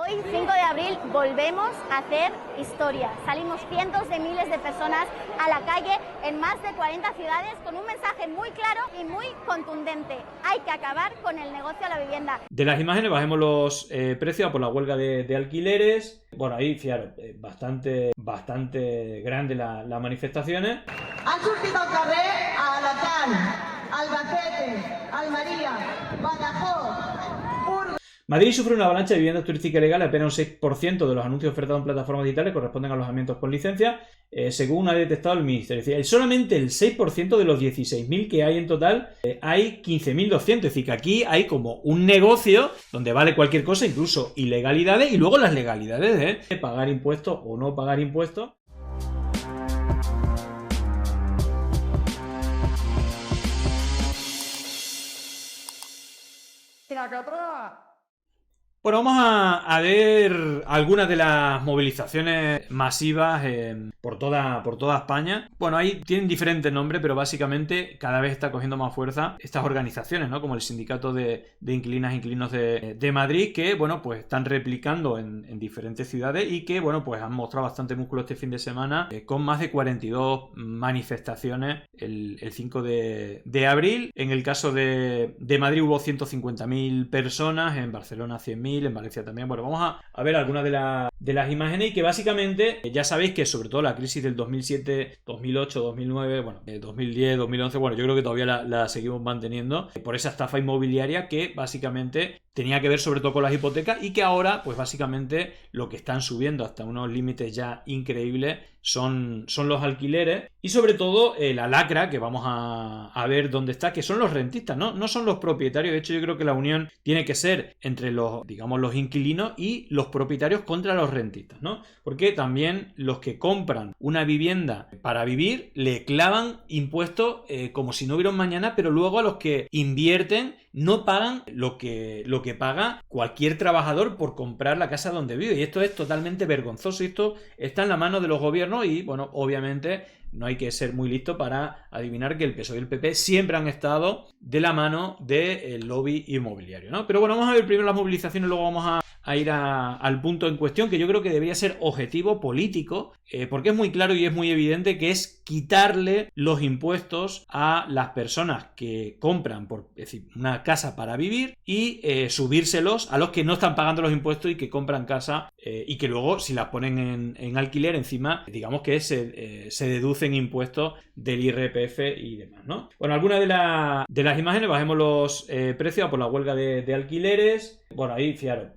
Hoy, 5 de abril, volvemos a hacer historia. Salimos cientos de miles de personas a la calle en más de 40 ciudades con un mensaje muy claro y muy contundente. Hay que acabar con el negocio de la vivienda. De las imágenes bajemos los precios por la huelga de alquileres. Bueno, ahí, fijaros, bastante grande las manifestaciones. Han sortit al carrer a Alacant, Albacete, Almería, Badajoz, Burgos. Madrid sufre una avalancha de viviendas turísticas ilegales. Apenas un 6% de los anuncios ofertados en plataformas digitales corresponden a alojamientos con licencia, según ha detectado el Ministerio. Es decir, solamente el 6% de los 16.000 que hay en total, hay 15.200. Es decir, que aquí hay como un negocio donde vale cualquier cosa, incluso ilegalidades, y luego las legalidades de pagar impuestos o no pagar impuestos. Bueno, vamos a ver algunas de las movilizaciones masivas por toda España. Bueno, ahí tienen diferentes nombres, pero básicamente cada vez está cogiendo más fuerza estas organizaciones, ¿no? Como el Sindicato de Inquilinas e Inquilinos de Madrid, que, bueno, pues están replicando en diferentes ciudades y que, bueno, pues han mostrado bastante músculo este fin de semana con más de 42 manifestaciones el 5 de abril. En el caso de Madrid hubo 150.000 personas, en Barcelona 100.000, en Valencia también. Bueno, vamos a ver algunas de las imágenes y que básicamente ya sabéis que sobre todo la crisis del 2007, 2008, 2009, bueno, 2010, 2011, bueno, yo creo que todavía la seguimos manteniendo por esa estafa inmobiliaria que básicamente tenía que ver sobre todo con las hipotecas y que ahora pues básicamente lo que están subiendo hasta unos límites ya increíbles son los alquileres y sobre todo la lacra que vamos a ver dónde está, que son los rentistas, no son los propietarios. De hecho, yo creo que la unión tiene que ser entre los inquilinos y los propietarios contra los rentistas, ¿no? Porque también los que compran una vivienda para vivir le clavan impuestos como si no hubiera un mañana, pero luego a los que invierten no pagan lo que paga cualquier trabajador por comprar la casa donde vive. Y esto es totalmente vergonzoso. Y esto está en la mano de los gobiernos y, bueno, obviamente no hay que ser muy listo para adivinar que el PSOE y el PP siempre han estado de la mano del lobby inmobiliario, ¿no? Pero bueno, vamos a ver primero las movilizaciones, luego vamos a ir al punto en cuestión, que yo creo que debería ser objetivo político, porque es muy claro y es muy evidente que es quitarle los impuestos a las personas que compran es decir, una casa para vivir y subírselos a los que no están pagando los impuestos y que compran casa y que luego si las ponen en alquiler encima, digamos que se deducen impuestos del IRPF y demás, ¿no? Bueno, algunas de las imágenes, bajemos los precios por la huelga de alquileres. Bueno, ahí, fijaros,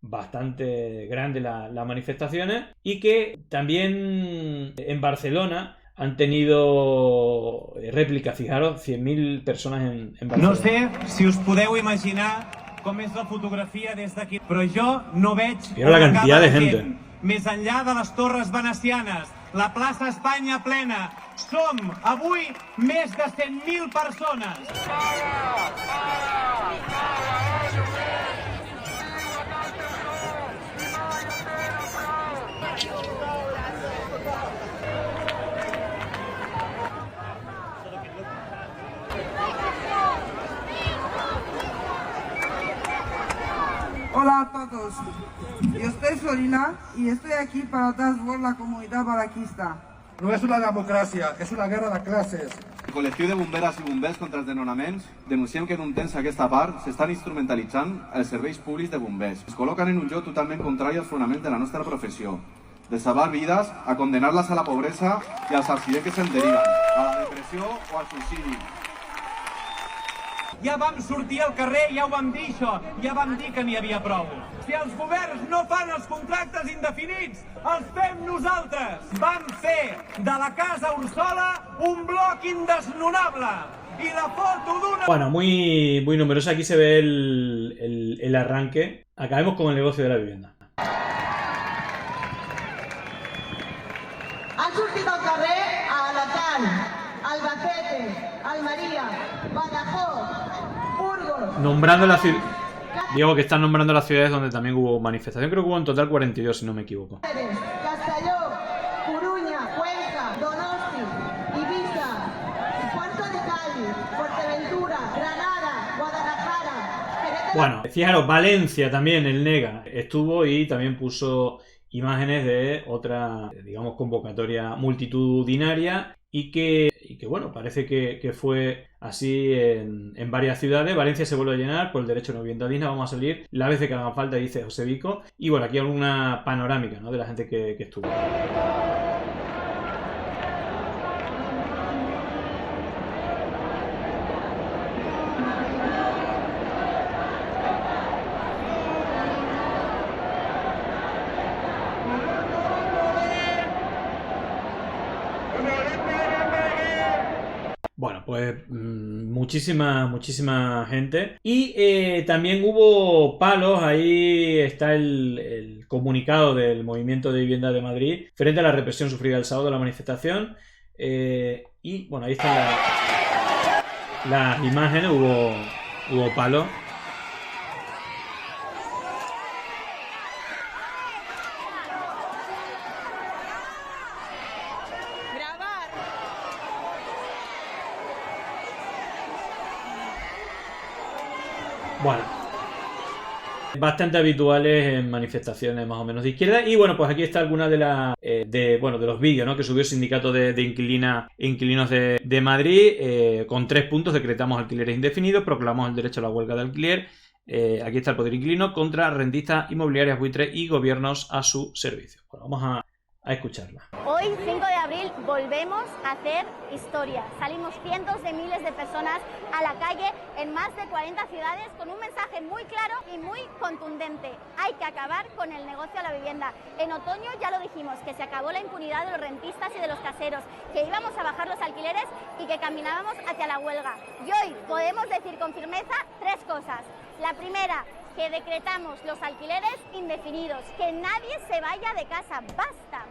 bastante grande las manifestaciones y que también en Barcelona han tenido rèpliques, fijaros, 100.000 personas en Barcelona. No sé si us podeu imaginar com és la fotografia des d'aquí, però jo no veig la cantidad de gente. Més enllà de les torres venecianes, la plaça Espanya plena. Som avui més de 100.000 persones. Hola a todos, yo soy Florina y estoy aquí para dar voz a la comunidad balaquista. No és una democràcia, és una guerra de classes. El col·lectiu de bomberes i bombers contra els desnonaments denunciem que en un temps a aquesta part s'estan instrumentalitzant els serveis públics de bombers. Es col·loquen en un lloc totalment contrari als fonaments de la nostra professió, de salvar vides a condenar-les a la pobresa i als accidents que se'n deriven, a la depressió o al suïcidi. Ja vam sortir al carrer, ja ho vam dir això, ja vam dir que n'hi havia prou. Si els governs no fan els contractes indefinits, els fem nosaltres. Vam fer de la Casa Ursola un bloc indesnonable. Y la foto de una... Bueno, muy numerosa. Aquí se ve el arranque. Acabemos con el negocio de la vivienda. Han sortit al carrer a Alacant, Albacete, Almería, Badajoz, Burgos... Nombrando la ciudad... Digo que están nombrando las ciudades donde también hubo manifestación. Creo que hubo en total 42, si no me equivoco. Castelló, Coruña, Cuenca, Donosti, Ibiza, Puerto de Cali, Fuerteventura, Granada, Guadalajara, Querétaro Bueno, fijaros, Valencia también, el Nega, estuvo y también puso imágenes de otra, digamos, convocatoria multitudinaria y que bueno, parece que fue así en varias ciudades. Valencia se vuelve a llenar por el derecho a una vivienda digna. Vamos a salir las veces que hagan falta, dice José Vico. Y bueno, aquí alguna panorámica, ¿no?, de la gente que estuvo. Bueno, pues muchísima gente. Y también hubo palos, ahí está el comunicado del Movimiento de Vivienda de Madrid frente a la represión sufrida el sábado de la manifestación. Y bueno, ahí están las imágenes, hubo palos. Bueno, bastante habituales en manifestaciones más o menos de izquierda. Y bueno, pues aquí está alguna de los vídeos, ¿no?, que subió el sindicato de inquilinos de Madrid. Con 3 puntos: decretamos alquileres indefinidos, proclamamos el derecho a la huelga de alquiler. Aquí está el poder inquilino contra rentistas, inmobiliarias, buitres y gobiernos a su servicio. Bueno, vamos a escucharla. Hoy, 5 de abril, volvemos a hacer historia. Salimos cientos de miles de personas a la calle en más de 40 ciudades con un mensaje muy claro y muy contundente. Hay que acabar con el negocio a la vivienda. En otoño ya lo dijimos, que se acabó la impunidad de los rentistas y de los caseros, que íbamos a bajar los alquileres y que caminábamos hacia la huelga. Y hoy podemos decir con firmeza 3 cosas. La primera, que decretamos los alquileres indefinidos, que nadie se vaya de casa. Basta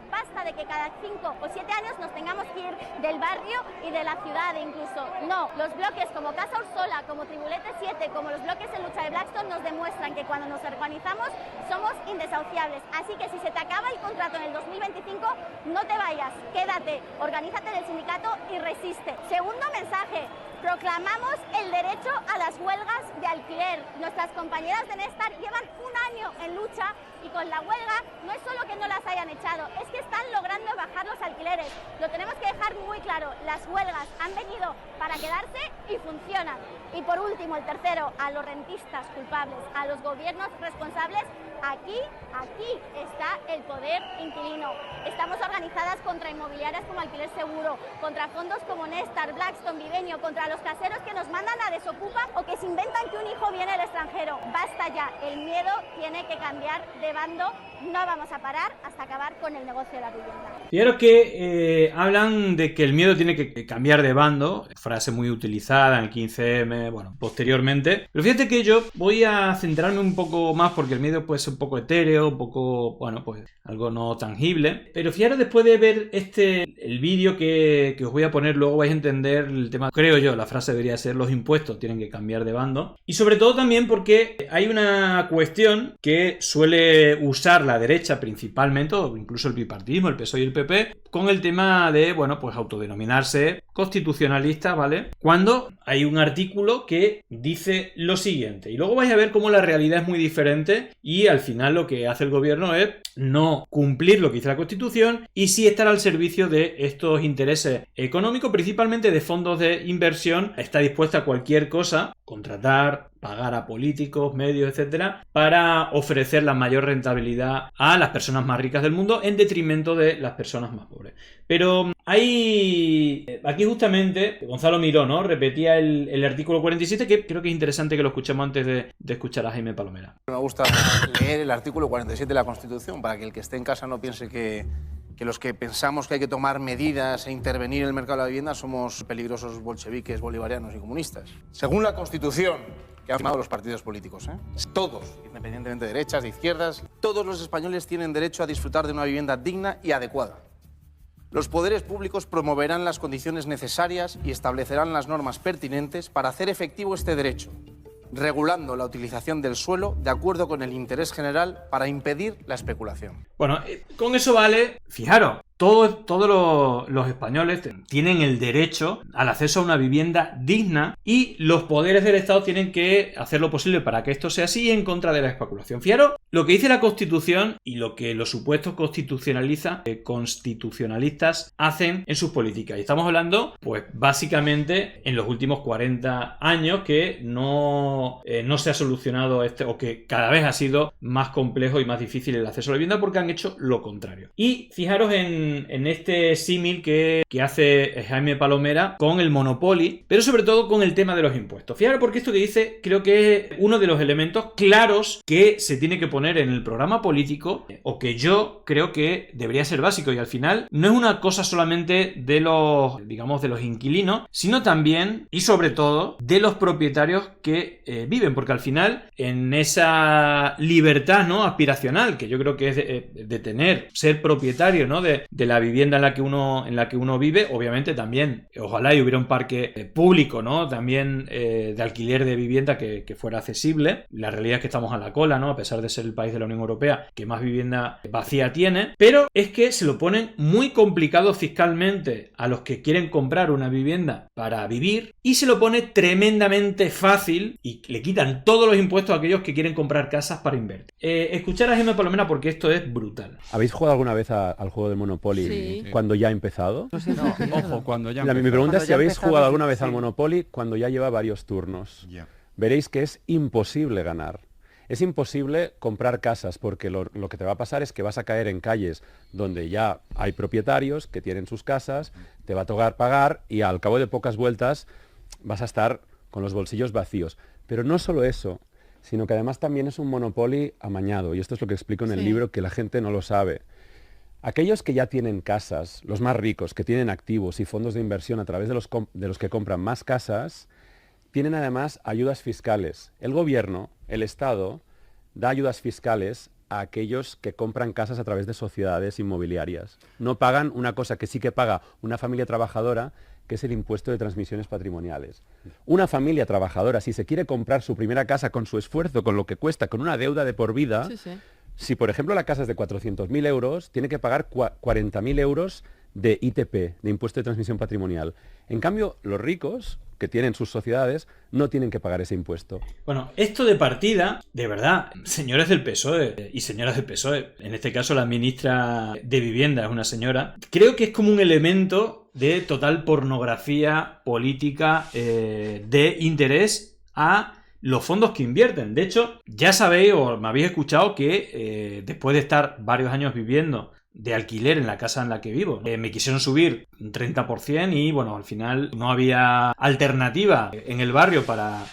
de que cada 5 o 7 años nos tengamos que ir del barrio y de la ciudad incluso. No, los bloques como Casa Ursola, como Tribulete 7, como los bloques en lucha de Blackstone nos demuestran que cuando nos organizamos somos indesahuciables. Así que si se te acaba el contrato en el 2025, no te vayas, quédate, organízate en el sindicato y resiste. Segundo mensaje, proclamamos el derecho a las huelgas de alquiler. Nuestras compañeras de Néstar llevan un año en lucha y con la huelga no es solo que no las hayan echado, es que están logrando bajar los alquileres. Lo tenemos que dejar muy claro, las huelgas han venido para quedarse y funcionan. Y por último, el tercero, a los rentistas culpables, a los gobiernos responsables, aquí está el poder inquilino. Estamos organizadas contra inmobiliarias como Alquiler Seguro, contra fondos como Néstar, Blackstone, Vivenio, contra los caseros que nos mandan a desocupa o que se inventan que un hijo viene del extranjero. Basta ya, el miedo tiene que cambiar de bando. No vamos a parar hasta acabar con el negocio de la vivienda. Fijaros que hablan de que el miedo tiene que cambiar de bando, frase muy utilizada en el 15M, bueno, posteriormente. Pero fíjate que yo voy a centrarme un poco más porque el miedo puede ser un poco etéreo, un poco, bueno, pues algo no tangible. Pero fijaros, después de ver el vídeo que os voy a poner, luego vais a entender el tema. Creo yo, la frase debería ser: los impuestos tienen que cambiar de bando. Y sobre todo también porque hay una cuestión que suele usar la derecha principalmente, o incluso el bipartidismo, el PSOE y el PP, con el tema de, bueno, pues autodenominarse constitucionalistas, ¿vale? Cuando hay un artículo que dice lo siguiente, y luego vais a ver cómo la realidad es muy diferente y al final lo que hace el gobierno es no cumplir lo que dice la Constitución y sí estar al servicio de estos intereses económicos, principalmente de fondos de inversión. Está dispuesta a cualquier cosa, contratar, pagar a políticos, medios, etcétera, para ofrecer la mayor rentabilidad a las personas más ricas del mundo en detrimento de las personas más pobres. Pero hay aquí justamente Gonzalo Miró, ¿no?, repetía el artículo 47, que creo que es interesante que lo escuchemos antes de escuchar a Jaime Palomera. Me gusta leer el artículo 47 de la Constitución para que el que esté en casa no piense que los que pensamos que hay que tomar medidas e intervenir en el mercado de la vivienda somos peligrosos bolcheviques, bolivarianos y comunistas. Según la Constitución que han firmado los partidos políticos, todos, independientemente de derechas, de izquierdas, todos los españoles tienen derecho a disfrutar de una vivienda digna y adecuada. Los poderes públicos promoverán las condiciones necesarias y establecerán las normas pertinentes para hacer efectivo este derecho, regulando la utilización del suelo de acuerdo con el interés general para impedir la especulación. Bueno, con eso vale, fijaros, todos los españoles tienen el derecho al acceso a una vivienda digna y los poderes del Estado tienen que hacer lo posible para que esto sea así en contra de la especulación. Fijaros lo que dice la Constitución y lo que los supuestos constitucionalistas hacen en sus políticas. Y estamos hablando, pues básicamente, en los últimos 40 años que no se ha solucionado o que cada vez ha sido más complejo y más difícil el acceso a la vivienda porque han hecho lo contrario. Y fijaros en este símil que hace Jaime Palomera con el Monopoly, pero sobre todo con el tema de los impuestos. Fijaros porque esto que dice creo que es uno de los elementos claros que se tiene que poner en el programa político o que yo creo que debería ser básico y al final no es una cosa solamente de los, digamos, de los inquilinos, sino también y sobre todo de los propietarios que viven, porque al final en esa libertad, ¿no?, aspiracional que yo creo que es de ser propietario, ¿no?, de la vivienda en la que uno vive, obviamente también ojalá y hubiera un parque público, ¿no?, también de alquiler de vivienda que fuera accesible. La realidad es que estamos a la cola, ¿no?, a pesar de ser el país de la Unión Europea que más vivienda vacía tiene, pero es que se lo ponen muy complicado fiscalmente a los que quieren comprar una vivienda para vivir y se lo pone tremendamente fácil y le quitan todos los impuestos a aquellos que quieren comprar casas para invertir. Escuchar a Jaime Palomera porque esto es brutal. ¿Habéis jugado alguna vez al juego del Monopoly cuando ya ha empezado? Ojo, cuando ya empezó. Mi pregunta es si habéis jugado alguna vez al Monopoly cuando ya lleva varios turnos. Veréis que es imposible ganar. Es imposible comprar casas porque lo que te va a pasar es que vas a caer en calles donde ya hay propietarios que tienen sus casas, te va a tocar pagar y al cabo de pocas vueltas vas a estar con los bolsillos vacíos. Pero no solo eso, sino que además también es un Monopoly amañado y esto es lo que explico en el libro, que la gente no lo sabe. Aquellos que ya tienen casas, los más ricos, que tienen activos y fondos de inversión a través de los que compran más casas, tienen además ayudas fiscales. El gobierno, el Estado, da ayudas fiscales a aquellos que compran casas a través de sociedades inmobiliarias. No pagan una cosa que sí que paga una familia trabajadora, que es el impuesto de transmisiones patrimoniales. Una familia trabajadora, si se quiere comprar su primera casa con su esfuerzo, con lo que cuesta, con una deuda de por vida, si por ejemplo la casa es de 400.000 euros, tiene que pagar 40.000 euros de ITP, de impuesto de transmisión patrimonial. En cambio, los ricos, que tienen sus sociedades, no tienen que pagar ese impuesto. Bueno, esto de partida, de verdad, señores del PSOE y señoras del PSOE, en este caso la ministra de Vivienda es una señora, creo que es como un elemento de total pornografía política de interés a los fondos que invierten. De hecho, ya sabéis o me habéis escuchado que después de estar varios años viviendo de alquiler en la casa en la que vivo, me quisieron subir un 30% y bueno, al final no había alternativa en el barrio para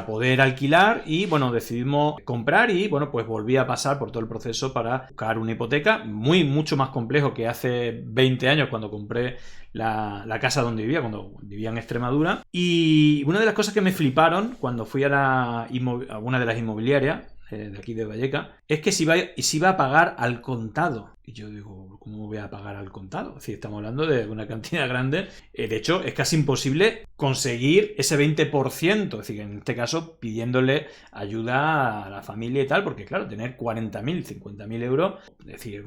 poder alquilar y bueno, decidimos comprar y bueno, pues volví a pasar por todo el proceso para buscar una hipoteca, mucho más complejo que hace 20 años cuando compré la casa donde vivía, cuando vivía en Extremadura. Y una de las cosas que me fliparon cuando fui a una de las inmobiliarias de aquí de Vallecas, es que si va a pagar al contado. Y yo digo, ¿cómo voy a pagar al contado? Es decir, estamos hablando de una cantidad grande. De hecho, es casi imposible conseguir ese 20%. Es decir, en este caso, pidiéndole ayuda a la familia y tal, porque claro, tener 40.000, 50.000 euros, es decir,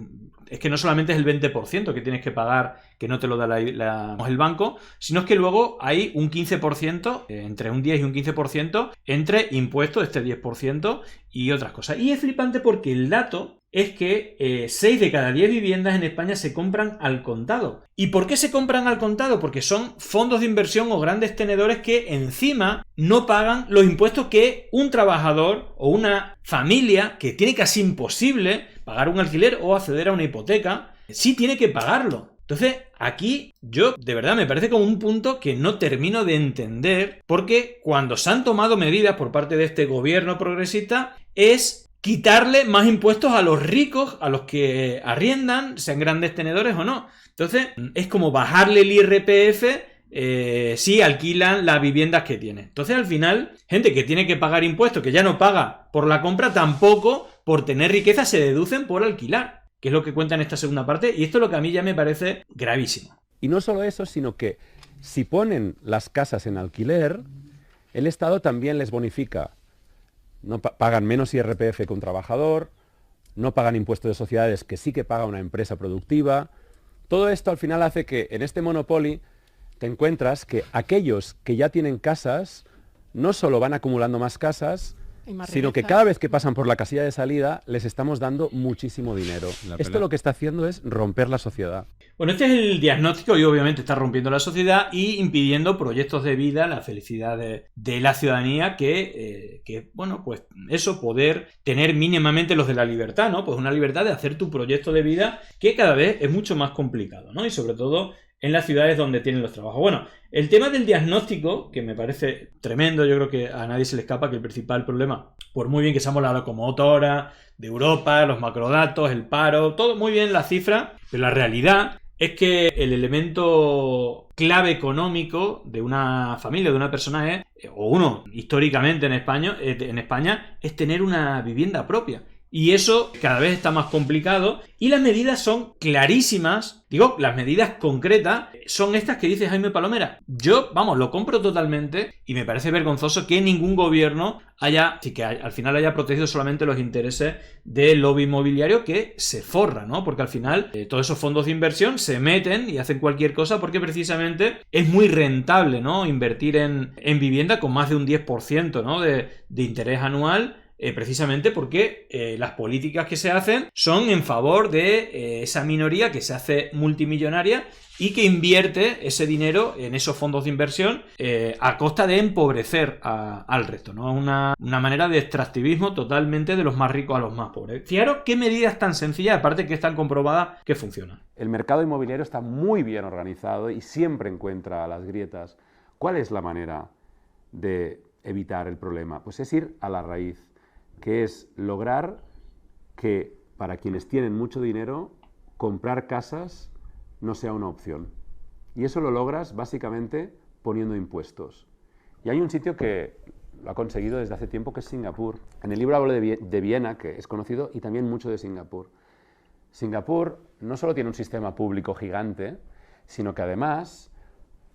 es que no solamente es el 20% que tienes que pagar, que no te lo da el banco, sino es que luego hay un 15%, entre un 10 y un 15%, entre impuestos, este 10%, y otras cosas. Y es flipante porque el dato es que 6 de cada 10 viviendas en España se compran al contado. ¿Y por qué se compran al contado? Porque son fondos de inversión o grandes tenedores que encima no pagan los impuestos que un trabajador o una familia que tiene casi imposible pagar un alquiler o acceder a una hipoteca, sí tiene que pagarlo. Entonces, aquí yo de verdad me parece como un punto que no termino de entender, porque cuando se han tomado medidas por parte de este gobierno progresista es quitarle más impuestos a los ricos, a los que arriendan, sean grandes tenedores o no. Entonces, es como bajarle el IRPF si alquilan las viviendas que tienen. Entonces, al final, gente que tiene que pagar impuestos, que ya no paga por la compra, tampoco por tener riqueza se deducen por alquilar, que es lo que cuenta en esta segunda parte, y esto es lo que a mí ya me parece gravísimo. Y no solo eso, sino que si ponen las casas en alquiler, el Estado también les bonifica. No pagan menos IRPF que un trabajador, no pagan impuestos de sociedades que sí que paga una empresa productiva. Todo esto al final hace que en este Monopoly te encuentras que aquellos que ya tienen casas no solo van acumulando más casas, sino que cada vez que pasan por la casilla de salida les estamos dando muchísimo dinero. Esto lo que está haciendo es romper la sociedad. Bueno, este es el diagnóstico y obviamente está rompiendo la sociedad y impidiendo proyectos de vida, la felicidad de la ciudadanía que, bueno, pues eso, poder tener mínimamente los de la libertad, ¿no? Pues una libertad de hacer tu proyecto de vida que cada vez es mucho más complicado, ¿no? Y sobre todo en las ciudades donde tienen los trabajos. Bueno, el tema del diagnóstico, que me parece tremendo, yo creo que a nadie se le escapa que el principal problema, por muy bien que seamos la locomotora de Europa, los macrodatos, el paro, todo muy bien la cifra, pero la realidad es que el elemento clave económico de una familia, de una persona es, o uno históricamente en España, es tener una vivienda propia. Y eso cada vez está más complicado y las medidas son clarísimas. Digo, las medidas concretas son estas que dice Jaime Palomera. Yo, vamos, lo compro totalmente y me parece vergonzoso que ningún gobierno al final haya protegido solamente los intereses del lobby inmobiliario que se forra, ¿no? Porque al final todos esos fondos de inversión se meten y hacen cualquier cosa porque precisamente es muy rentable, ¿no? Invertir en vivienda con más de un 10%, ¿no? de interés anual. Precisamente porque las políticas que se hacen son en favor de esa minoría que se hace multimillonaria y que invierte ese dinero en esos fondos de inversión a costa de empobrecer al resto, ¿no? Una manera de extractivismo totalmente de los más ricos a los más pobres. Fijaros qué medidas tan sencillas, aparte que están comprobadas que funcionan. El mercado inmobiliario está muy bien organizado y siempre encuentra las grietas. ¿Cuál es la manera de evitar el problema? Pues es ir a la raíz, que es lograr que para quienes tienen mucho dinero, comprar casas no sea una opción. Y eso lo logras básicamente poniendo impuestos. Y hay un sitio que lo ha conseguido desde hace tiempo, que es Singapur. En el libro hablo de Viena, que es conocido, y también mucho de Singapur. Singapur no solo tiene un sistema público gigante, sino que además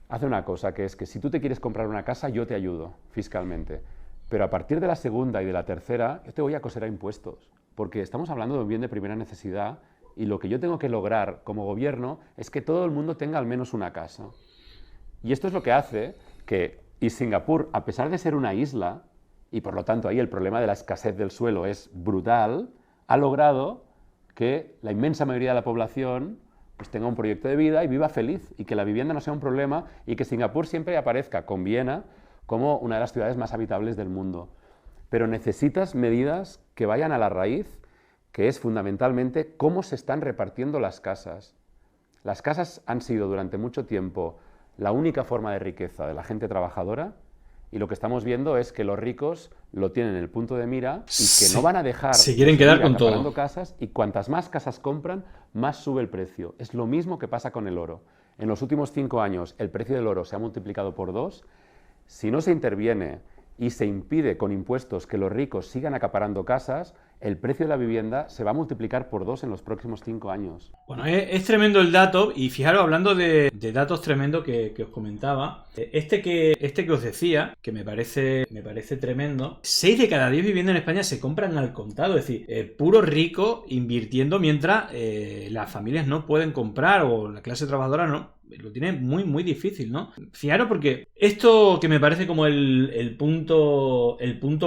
hace una cosa, que es que si tú te quieres comprar una casa, yo te ayudo fiscalmente. Pero a partir de la segunda y de la tercera, yo te voy a coser a impuestos, porque estamos hablando de un bien de primera necesidad y lo que yo tengo que lograr como gobierno es que todo el mundo tenga al menos una casa. Y esto es lo que hace que Singapur, a pesar de ser una isla, y por lo tanto ahí el problema de la escasez del suelo es brutal, ha logrado que la inmensa mayoría de la población pues tenga un proyecto de vida y viva feliz, y que la vivienda no sea un problema, y que Singapur siempre aparezca con Viena como una de las ciudades más habitables del mundo. Pero necesitas medidas que vayan a la raíz, que es fundamentalmente cómo se están repartiendo las casas. Las casas han sido durante mucho tiempo la única forma de riqueza de la gente trabajadora, y lo que estamos viendo es que los ricos lo tienen en el punto de mira y que no van a dejar se quieren quedar con todo. Casas, y cuantas más casas compran, más sube el precio. Es lo mismo que pasa con el oro. En los últimos 5 años el precio del oro se ha multiplicado por 2. Si no se interviene y se impide con impuestos que los ricos sigan acaparando casas, el precio de la vivienda se va a multiplicar por 2 en los próximos 5 años. Bueno, es tremendo el dato, y fijaros, hablando de datos tremendos que os comentaba, este que os decía, que me parece tremendo, 6 de cada 10 viviendas en España se compran al contado, es decir, puro rico invirtiendo mientras las familias no pueden comprar, o la clase trabajadora no. Lo tiene muy, muy difícil, ¿no? Fijaros, porque esto que me parece como el punto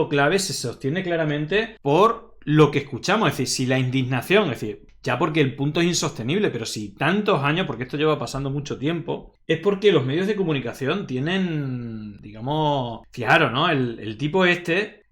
clave se sostiene claramente por lo que escuchamos. Es decir, si la indignación, es decir, ya porque el punto es insostenible, pero si tantos años, porque esto lleva pasando mucho tiempo, es porque los medios de comunicación tienen, digamos, fijaros, ¿no? El tipo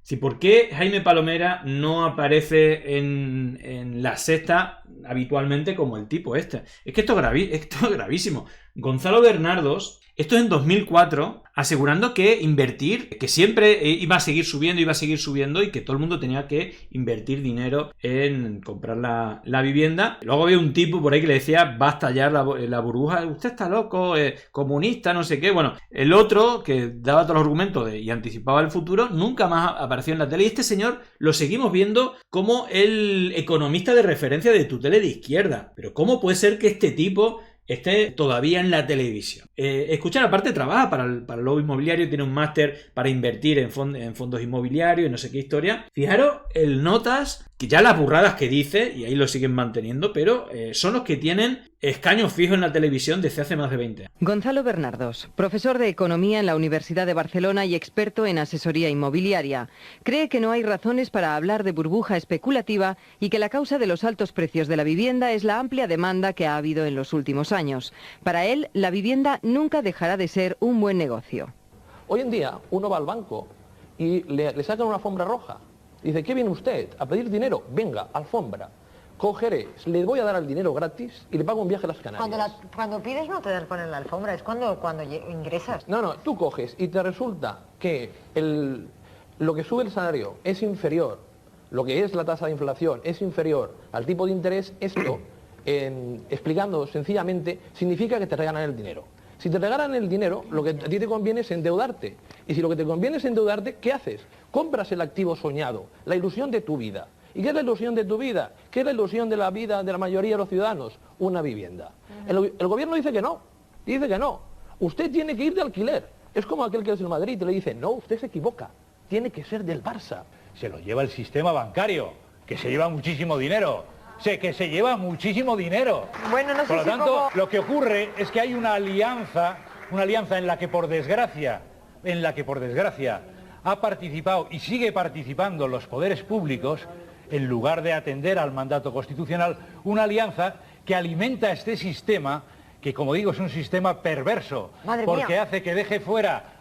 si ¿por qué Jaime Palomera no aparece en La Sexta habitualmente como el tipo Es que esto es gravísimo. Gonzalo Bernardos, esto es en 2004, asegurando que invertir, que siempre iba a seguir subiendo y que todo el mundo tenía que invertir dinero en comprar la vivienda. Luego había un tipo por ahí que le decía, basta ya la burbuja, usted está loco, comunista, no sé qué. Bueno, el otro que daba todos los argumentos y anticipaba el futuro, nunca más apareció en la tele. Y este señor lo seguimos viendo como el economista de referencia de tu tele de izquierda. Pero ¿cómo puede ser que este tipo esté todavía en la televisión. Escuchar, aparte, trabaja para el lobby inmobiliario, tiene un máster para invertir en fondos inmobiliarios y no sé qué historia. Fijaros el notas, que ya las burradas que dice, y ahí lo siguen manteniendo, pero son los que tienen escaños fijos en la televisión desde hace más de 20 años. Gonzalo Bernardos, profesor de Economía en la Universidad de Barcelona y experto en asesoría inmobiliaria, cree que no hay razones para hablar de burbuja especulativa y que la causa de los altos precios de la vivienda es la amplia demanda que ha habido en los últimos años. Para él, la vivienda nunca dejará de ser un buen negocio. Hoy en día uno va al banco y le sacan una alfombra roja. Dice, ¿qué viene usted? ¿A pedir dinero? Venga, alfombra. Cogeré, le voy a dar el dinero gratis y le pago un viaje a las Canarias. Cuando pides no te dan poner la alfombra, es cuando ingresas. No, tú coges y te resulta que lo que sube el salario es inferior, lo que es la tasa de inflación es inferior al tipo de interés. Esto, explicando sencillamente, significa que te regalan el dinero. Si te regalan el dinero, lo que a ti te conviene es endeudarte. Y si lo que te conviene es endeudarte, ¿qué haces? Compras el activo soñado, la ilusión de tu vida. ¿Y qué es la ilusión de tu vida? ¿Qué es la ilusión de la vida de la mayoría de los ciudadanos? Una vivienda. El gobierno dice que no. Usted tiene que ir de alquiler. Es como aquel que es del Madrid y le dice, no, usted se equivoca. Tiene que ser del Barça. Se lo lleva el sistema bancario, que se lleva muchísimo dinero. Que se lleva muchísimo dinero. Bueno, no sé. Por lo tanto, lo que ocurre es que hay una alianza en la que por desgracia ha participado y sigue participando los poderes públicos, en lugar de atender al mandato constitucional, una alianza que alimenta este sistema, que como digo es un sistema perverso, porque hace que deje fuera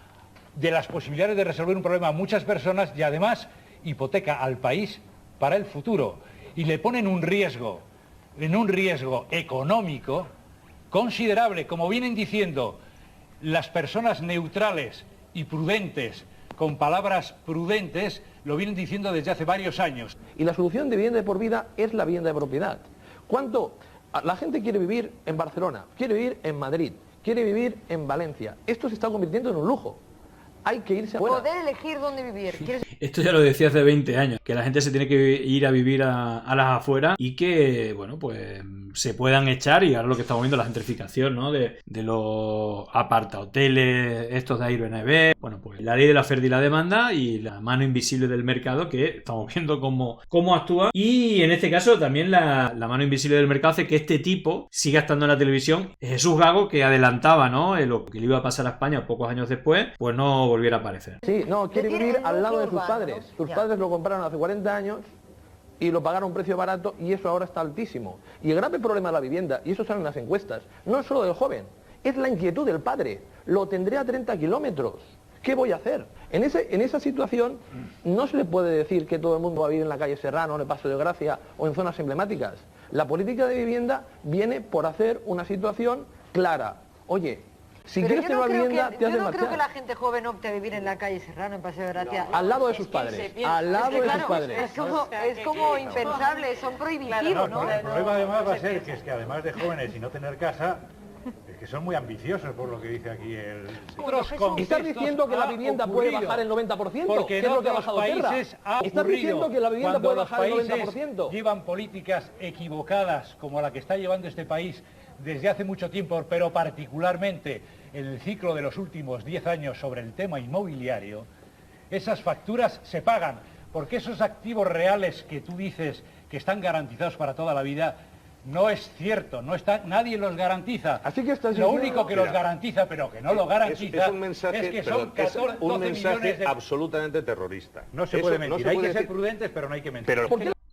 de las posibilidades de resolver un problema a muchas personas y además hipoteca al país para el futuro y le pone en un riesgo económico considerable, como vienen diciendo las personas neutrales y prudentes, con palabras prudentes, lo vienen diciendo desde hace varios años. Y la solución de vivienda de por vida es la vivienda de propiedad. ¿Cuánto? La gente quiere vivir en Barcelona, quiere vivir en Madrid, quiere vivir en Valencia. Esto se está convirtiendo en un lujo. Hay que irse afuera. Poder elegir dónde vivir. Esto ya lo decía hace 20 años, que la gente se tiene que ir a vivir a las afueras y que, bueno, pues se puedan echar, y ahora lo que estamos viendo, la gentrificación, ¿no? De los apartahoteles, estos de Airbnb, bueno, pues la ley de la oferta y la demanda y la mano invisible del mercado, que estamos viendo cómo actúa, y en este caso también la mano invisible del mercado hace que este tipo siga estando en la televisión. Jesús Gago, que adelantaba, ¿no?, lo que le iba a pasar a España pocos años después, pues no volviera a aparecer. Sí, no, quiere vivir al lado de sus padres. Sus padres lo compraron hace 40 años y lo pagaron a un precio barato y eso ahora está altísimo. Y el grave problema de la vivienda, y eso sale en las encuestas, no es solo del joven, es la inquietud del padre. Lo tendré a 30 kilómetros. ¿Qué voy a hacer? En esa situación no se le puede decir que todo el mundo va a vivir en la calle Serrano, en el Paso de Gracia o en zonas emblemáticas. La política de vivienda viene por hacer una situación clara. Oye, si quieres tener una vivienda, te has de marchar. Yo no creo que la gente joven opte a vivir en la calle Serrano, en Paseo de Gracia. Al lado de sus padres. Al lado de sus padres. Es como impensable, son prohibitivos, ¿no? El problema además va a ser que además de jóvenes y no tener casa, es que son muy ambiciosos, por lo que dice aquí el... ¿Estás diciendo que la vivienda puede bajar el 90%? Porque ¿Qué es lo que ha otros bajado países ha ocurrido. ¿Estás diciendo que la vivienda puede bajar el 90%? Cuando los países llevan políticas equivocadas, como la que está llevando este país desde hace mucho tiempo, pero particularmente en el ciclo de los últimos 10 años sobre el tema inmobiliario, esas facturas se pagan, porque esos activos reales que tú dices que están garantizados para toda la vida, no es cierto, nadie los garantiza. Así que lo único que los garantiza, pero que no lo garantiza, es que son 14, 12 millones de... absolutamente terrorista. No se puede mentir, hay que ser prudentes, pero no hay que mentir.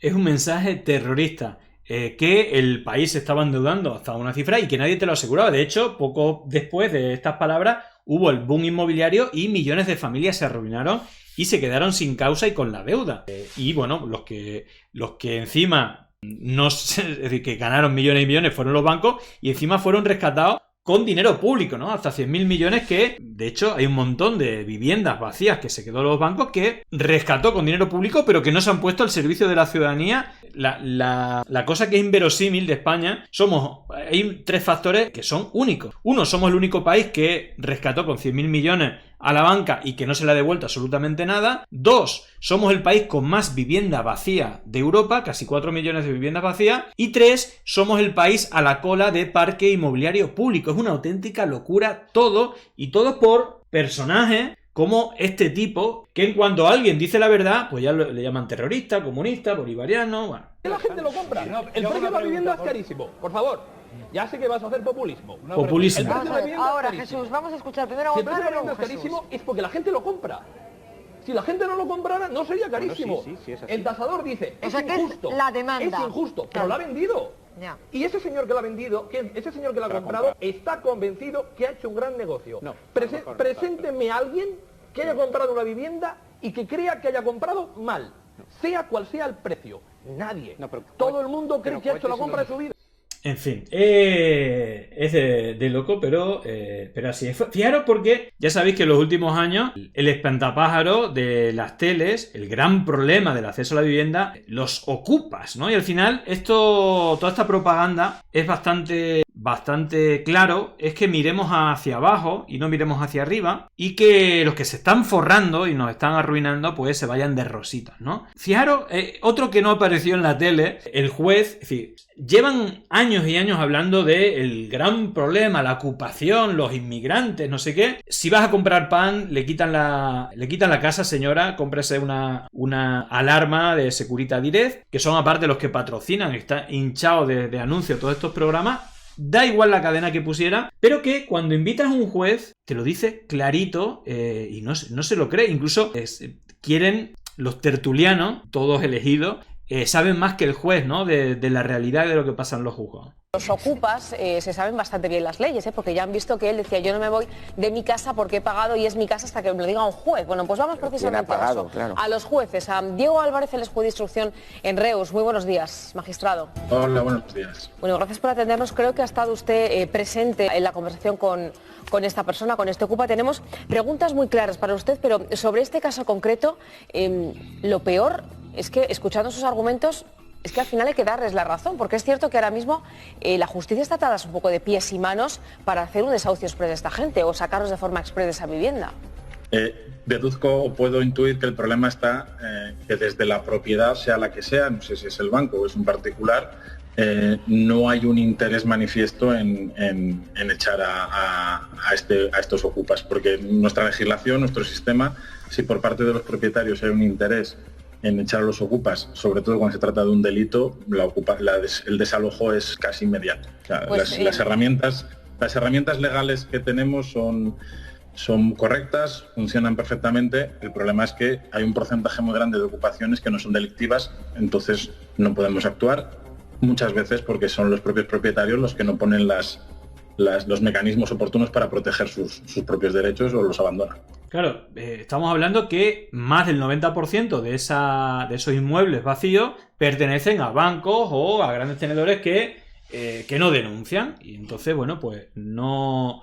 Es un mensaje terrorista. Que el país se estaba endeudando hasta una cifra y que nadie te lo aseguraba. De hecho, poco después de estas palabras hubo el boom inmobiliario y millones de familias se arruinaron y se quedaron sin causa y con la deuda. Y bueno, los que encima es decir, que ganaron millones y millones fueron los bancos, y encima fueron rescatados con dinero público, ¿no? Hasta 100.000 millones que, de hecho, hay un montón de viviendas vacías que se quedó los bancos que rescató con dinero público, pero que no se han puesto al servicio de la ciudadanía. La cosa que es inverosímil de España, hay tres factores que son únicos. Uno, somos el único país que rescató con 100.000 millones a la banca y que no se le ha devuelto absolutamente nada. 2, somos el país con más vivienda vacía de Europa, casi 4 millones de viviendas vacías. Y 3, somos el país a la cola de parque inmobiliario público. Es una auténtica locura todo, y todo por personajes como este tipo, que en cuanto alguien dice la verdad, pues ya le llaman terrorista, comunista, bolivariano, bueno. La gente lo compra. El precio de la vivienda es carísimo. Por favor, ya sé que vas a hacer populismo. Populismo. El precio de la vivienda Ahora, es carísimo. Jesús, vamos a escuchar primero a Si el precio de la Gonzalo, vivienda es carísimo es porque la gente lo compra. Si la gente no lo comprara, no sería carísimo. Bueno, sí, es así. El tasador dice, O es sea, que es injusto. la demanda. Es injusto, pero lo ha vendido. Ya. Y ese señor que lo ha vendido, ese señor que lo ha comprado, está convencido que ha hecho un gran negocio. Presénteme a alguien que haya comprado una vivienda y que crea que haya comprado mal, sea cual sea el precio. Nadie. Todo el mundo cree que ha hecho la compra de su vida. En fin, es de loco, pero así es. Fijaros porque ya sabéis que en los últimos años el espantapájaro de las teles, el gran problema del acceso a la vivienda, los ocupas, ¿no? Y al final toda esta propaganda es bastante claro, es que miremos hacia abajo y no miremos hacia arriba, y que los que se están forrando y nos están arruinando pues se vayan de rositas, ¿no? Fijaros, otro que no apareció en la tele, el juez, es decir, llevan años y años hablando del gran problema, la ocupación, los inmigrantes, no sé qué. Si vas a comprar pan, le quitan la casa, señora, cómprese una alarma de Securitas Direct, que son aparte los que patrocinan, está hinchado de anuncios todos estos programas. Da igual la cadena que pusiera, pero que cuando invitas a un juez te lo dice clarito y no se lo cree. Incluso quieren los tertulianos, todos elegidos, saben más que el juez, ¿no? De la realidad de lo que pasa en los juzgados. Los ocupas se saben bastante bien las leyes, porque ya han visto que él decía, yo no me voy de mi casa porque he pagado y es mi casa hasta que me lo diga un juez. Bueno, pues vamos precisamente a eso, claro, a los jueces. A Diego Álvarez, el juez de instrucción en Reus. Muy buenos días, magistrado. Hola, buenos días. Bueno, gracias por atendernos. Creo que ha estado usted presente en la conversación con esta persona, con este ocupa. Tenemos preguntas muy claras para usted, pero sobre este caso concreto, lo peor es que, escuchando sus argumentos, es que al final hay que darles la razón, porque es cierto que ahora mismo la justicia está atada un poco de pies y manos para hacer un desahucio exprés de esta gente o sacarlos de forma exprés de esa vivienda. Deduzco o puedo intuir que el problema está que desde la propiedad, sea la que sea, no sé si es el banco o es un particular, no hay un interés manifiesto en echar a estos ocupas, porque nuestra legislación, nuestro sistema, si por parte de los propietarios hay un interés en echar a los ocupas, sobre todo cuando se trata de un delito, el desalojo es casi inmediato. O sea, pues, las herramientas legales que tenemos son correctas, funcionan perfectamente. El problema es que hay un porcentaje muy grande de ocupaciones que no son delictivas, entonces no podemos actuar muchas veces porque son los propios propietarios los que no ponen los mecanismos oportunos para proteger sus propios derechos o los abandonan. Claro, estamos hablando que más del 90% de esos inmuebles vacíos pertenecen a bancos o a grandes tenedores que no denuncian. Y entonces, bueno, pues no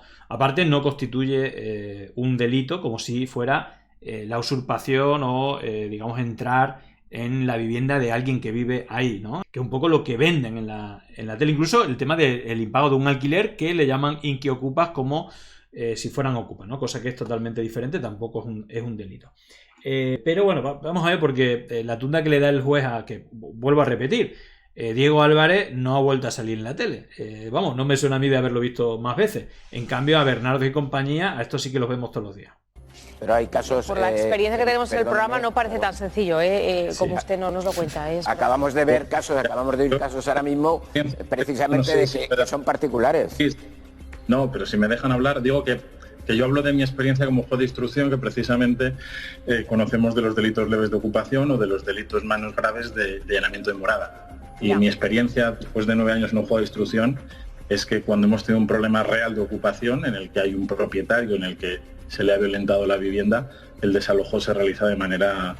constituye un delito como si fuera la usurpación o, digamos, entrar en la vivienda de alguien que vive ahí, ¿no? Que es un poco lo que venden en la tele. Incluso el tema del impago de un alquiler, que le llaman inquiocupas como si fueran ocupas, ¿no? Cosa que es totalmente diferente, tampoco es un delito. Pero bueno, vamos a ver, porque la tunda que le da el juez que vuelvo a repetir, Diego Álvarez no ha vuelto a salir en la tele. Vamos, no me suena a mí de haberlo visto más veces. En cambio, a Bernardo y compañía, a estos sí que los vemos todos los días. Pero hay casos... Por la experiencia que tenemos en el programa no parece tan sencillo, como usted nos lo cuenta. Acabamos de ver casos ahora mismo, precisamente de que son particulares. No, pero si me dejan hablar, digo que yo hablo de mi experiencia como juez de instrucción, que precisamente conocemos de los delitos leves de ocupación o de los delitos menos graves de allanamiento de morada. Y mi experiencia, después de 9 años en un juez de instrucción, es que cuando hemos tenido un problema real de ocupación, en el que hay un propietario, en el que se le ha violentado la vivienda, el desalojo se realiza de manera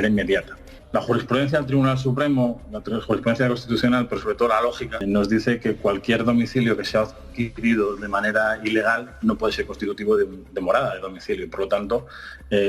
inmediata. La jurisprudencia del Tribunal Supremo, la jurisprudencia constitucional, pero sobre todo la lógica, nos dice que cualquier domicilio que sea adquirido de manera ilegal no puede ser constitutivo de morada, de domicilio. Y por lo tanto,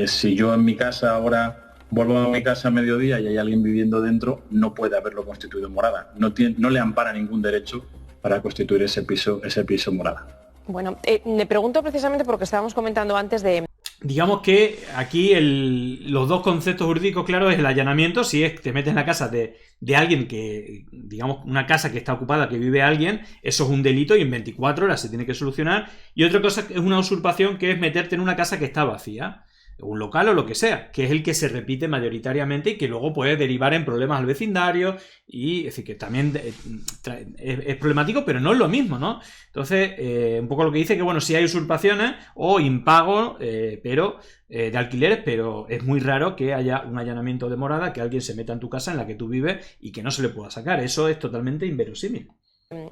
si yo en mi casa ahora vuelvo a mi casa a mediodía y hay alguien viviendo dentro, no puede haberlo constituido morada. No le ampara ningún derecho para constituir ese piso morada. Bueno, le pregunto precisamente porque estábamos comentando antes de... digamos que aquí los dos conceptos jurídicos claros es el allanamiento, si es que te metes en la casa de alguien que, digamos, una casa que está ocupada, que vive alguien, eso es un delito y en 24 horas se tiene que solucionar. Y otra cosa es una usurpación, que es meterte en una casa que está vacía, un local o lo que sea, que es el que se repite mayoritariamente y que luego puede derivar en problemas al vecindario, y es decir, que también es problemático, pero no es lo mismo, ¿no? Entonces, un poco lo que dice que, bueno, sí hay usurpaciones o impago de alquileres, pero es muy raro que haya un allanamiento de morada, que alguien se meta en tu casa en la que tú vives y que no se le pueda sacar. Eso es totalmente inverosímil.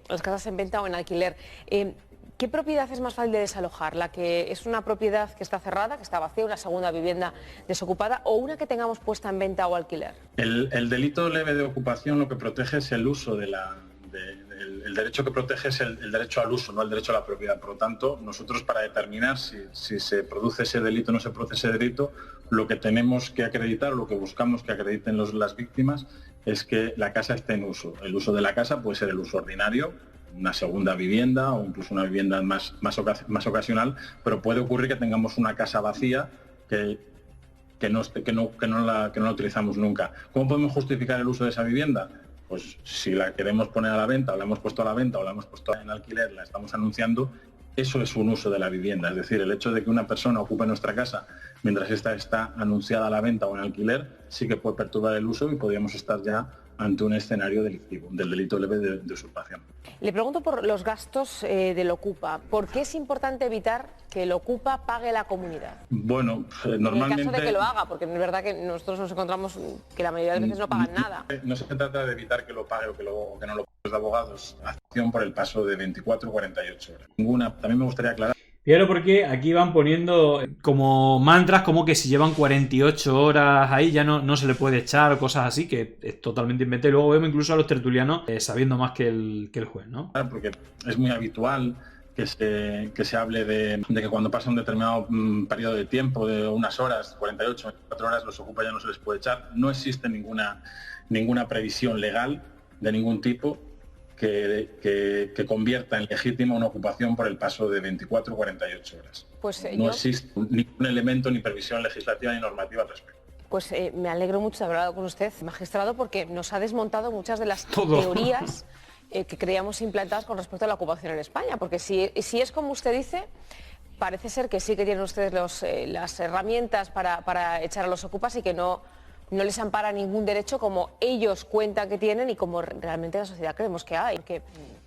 Las casas en venta o en alquiler. ¿Qué propiedad es más fácil de desalojar? ¿La que es una propiedad que está cerrada, que está vacía, una segunda vivienda desocupada, o una que tengamos puesta en venta o alquiler? El delito leve de ocupación lo que protege es el uso el derecho que protege es el derecho al uso, no el derecho a la propiedad. Por lo tanto, nosotros para determinar si se produce ese delito o no se produce ese delito, lo que tenemos que acreditar, lo que buscamos que acrediten las víctimas, es que la casa esté en uso. El uso de la casa puede ser el uso ordinario, una segunda vivienda o incluso una vivienda más ocasional, pero puede ocurrir que tengamos una casa vacía que no la utilizamos nunca. ¿Cómo podemos justificar el uso de esa vivienda? Pues si la queremos poner a la venta, o la hemos puesto a la venta, o la hemos puesto en alquiler, la estamos anunciando, eso es un uso de la vivienda. Es decir, el hecho de que una persona ocupe nuestra casa mientras esta está anunciada a la venta o en alquiler, sí que puede perturbar el uso y podríamos estar ya ante un escenario delictivo, del delito leve de usurpación. Le pregunto por los gastos del Ocupa. ¿Por qué es importante evitar que el Ocupa pague la comunidad? Bueno, normalmente... En el caso de que lo haga, porque es verdad que nosotros nos encontramos que la mayoría de veces no pagan nada. No se trata de evitar que lo pague o que no lo pague los abogados. Acción por el paso de 24 o 48 horas. También me gustaría aclarar. Claro, porque aquí van poniendo como mantras, como que si llevan 48 horas ahí ya no se le puede echar o cosas así, que es totalmente invento. Y luego vemos incluso a los tertulianos sabiendo más que el juez, ¿no? Porque es muy habitual que se hable de que cuando pasa un determinado periodo de tiempo, de unas horas, 48, 24 horas, los ocupa ya no se les puede echar. No existe ninguna previsión legal de ningún tipo que convierta en legítima una ocupación por el paso de 24 o 48 horas. Pues, no existe ningún elemento ni previsión legislativa ni normativa al respecto. Pues me alegro mucho de haber hablado con usted, magistrado, porque nos ha desmontado muchas de las teorías que creíamos implantadas con respecto a la ocupación en España. Porque si es como usted dice, parece ser que sí que tienen ustedes las herramientas para echar a los ocupas y que no les ampara ningún derecho como ellos cuentan que tienen y como realmente la sociedad creemos que hay.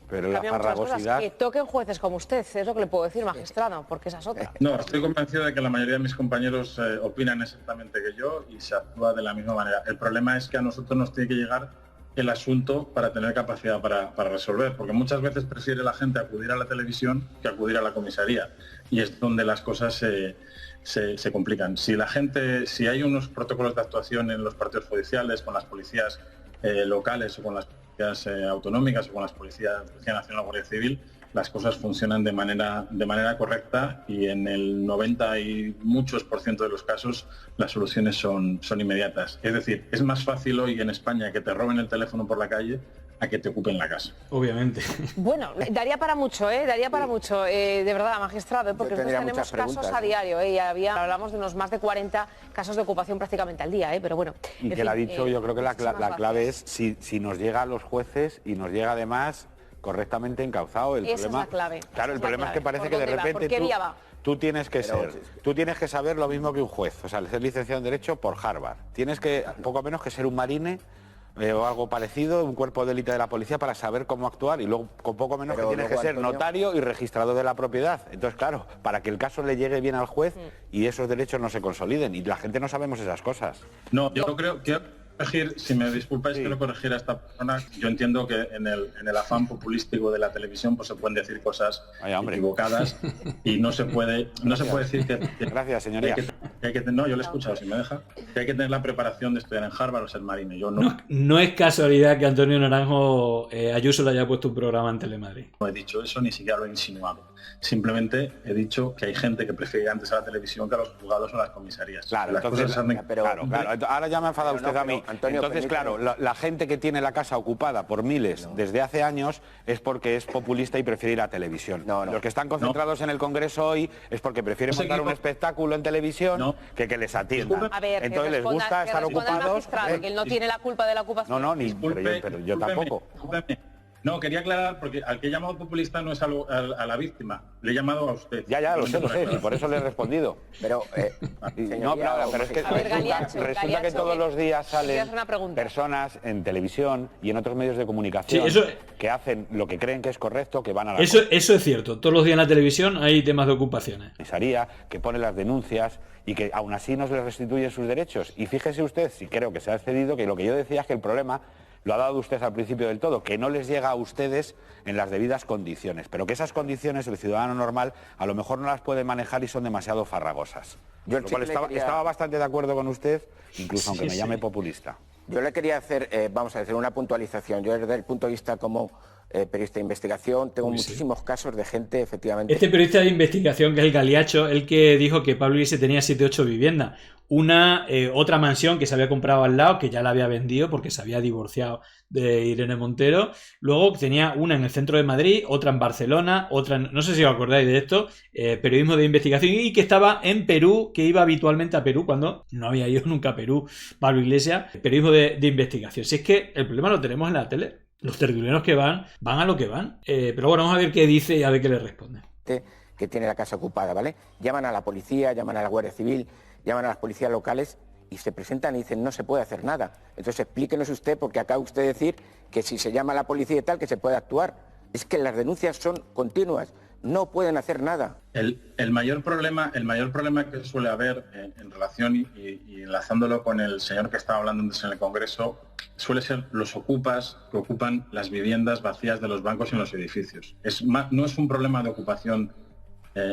Pero la farragosidad... Que toquen jueces como usted, es lo que le puedo decir, magistrado, porque esa es otra. No, estoy convencido de que la mayoría de mis compañeros opinan exactamente que yo y se actúa de la misma manera. El problema es que a nosotros nos tiene que llegar el asunto para tener capacidad para resolver, porque muchas veces prefiere la gente acudir a la televisión que acudir a la comisaría, y es donde las cosas se complican. Si hay unos protocolos de actuación en los partidos judiciales, con las policías locales o con las policías autonómicas o con Policía Nacional o Guardia Civil, las cosas funcionan de manera correcta y en el 90 y muchos % de los casos las soluciones son inmediatas. Es decir, es más fácil hoy en España que te roben el teléfono por la calle a que te ocupen la casa. Obviamente. Bueno, daría para mucho, daría para mucho, de verdad, magistrado, porque nosotros tenemos casos a diario, y hablamos de unos más de 40 casos de ocupación prácticamente al día, pero bueno. Y que le ha dicho, yo creo que la clave es si nos llega a los jueces y nos llega además correctamente encauzado. Esa es la clave. Claro, el problema es que parece que de repente tú tienes que saber lo mismo que un juez, o sea, ser licenciado en Derecho por Harvard. Tienes que, poco menos que ser un marine o algo parecido, un cuerpo de élite de la policía para saber cómo actuar, y luego con poco menos que tienes que ser notario y registrador de la propiedad. Entonces, claro, para que el caso le llegue bien al juez y esos derechos no se consoliden, y la gente no sabemos esas cosas. No, yo creo que corregir, si me disculpáis, quiero corregir a esta persona. Yo entiendo que en el afán populístico de la televisión pues se pueden decir cosas equivocadas y no se puede decir que... Gracias, señoría. No, yo le he escuchado, si me deja. Que hay que tener la preparación de estudiar en Harvard o ser marine. Yo no es casualidad que Antonio Naranjo Ayuso le haya puesto un programa en Telemadrid. No he dicho eso, ni siquiera lo he insinuado. Simplemente he dicho que hay gente que prefiere antes a la televisión que a los juzgados o a las comisarías. Claro, entonces, claro. Ahora ya me ha enfadado usted a mí. Antonio, entonces, claro, la gente que tiene la casa ocupada por miles desde hace años es porque es populista y prefiere ir a televisión. Los que están concentrados en el Congreso hoy es porque prefieren montar un espectáculo en televisión que les atiendan. A ver, entonces les gusta estar ocupados. Que él no tiene la culpa de la ocupación. No, pero yo tampoco. No, quería aclarar, porque al que he llamado populista no es a la víctima, le he llamado a usted. Ya, lo sé, y por eso le he respondido. Pero, pero es que resulta que todos los días salen personas en televisión y en otros medios de comunicación que hacen lo que creen que es correcto, que van a la... Eso es cierto, todos los días en la televisión hay temas de ocupaciones. Que pone las denuncias y que aún así no se les restituyen sus derechos. Y fíjese usted, si creo que se ha excedido, que lo que yo decía es que el problema... Lo ha dado usted al principio del todo, que no les llega a ustedes en las debidas condiciones, pero que esas condiciones el ciudadano normal a lo mejor no las puede manejar y son demasiado farragosas. Yo estaba bastante de acuerdo con usted, incluso aunque me llame populista. Yo le quería hacer, vamos a decir, una puntualización. Yo desde el punto de vista como periodista de investigación tengo muchísimos casos de gente, efectivamente... Este periodista de investigación, que es el Galiacho, el que dijo que Pablo Iglesias tenía 7 o 8 viviendas. Otra mansión que se había comprado al lado, que ya la había vendido porque se había divorciado de Irene Montero. Luego tenía una en el centro de Madrid, otra en Barcelona, otra no sé si os acordáis de esto, periodismo de investigación, y que estaba en Perú, que iba habitualmente a Perú cuando no había ido nunca a Perú Pablo Iglesias. Periodismo de investigación. Si es que el problema lo tenemos en la tele. Los tertulianos que van a lo que van. Pero bueno, vamos a ver qué dice y a ver qué le responde. Que tiene la casa ocupada, ¿vale? Llaman a la policía, llaman a la Guardia Civil, llaman a las policías locales y se presentan y dicen no se puede hacer nada. Entonces explíquenos usted, porque acaba usted de decir que si se llama a la policía y tal, que se puede actuar. Es que las denuncias son continuas, no pueden hacer nada. El mayor problema que suele haber en relación y enlazándolo con el señor que estaba hablando antes en el Congreso, suele ser los ocupas que ocupan las viviendas vacías de los bancos en los edificios. No es un problema de ocupación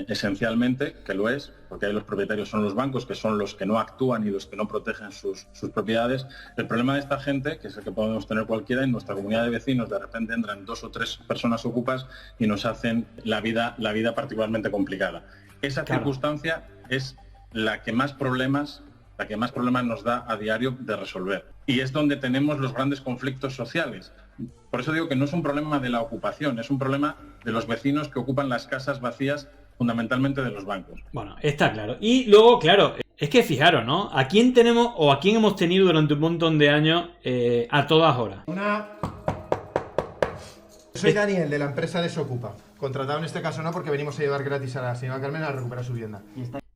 esencialmente, que lo es, porque ahí los propietarios son los bancos, que son los que no actúan y los que no protegen sus propiedades. El problema de esta gente, que es el que podemos tener cualquiera, en nuestra comunidad de vecinos de repente entran 2 o 3 personas ocupas y nos hacen la vida particularmente complicada. Esa circunstancia es la que más problemas nos da a diario de resolver. Y es donde tenemos los grandes conflictos sociales. Por eso digo que no es un problema de la ocupación, es un problema de los vecinos que ocupan las casas vacías fundamentalmente de los bancos. Bueno, está claro. Y luego, claro, es que fijaros, ¿no? ¿A quién tenemos o a quién hemos tenido durante un montón de años a todas horas? Soy Daniel, de la empresa Desocupa. Contratado en este caso no, porque venimos a llevar gratis a la señora Carmen a recuperar su vivienda.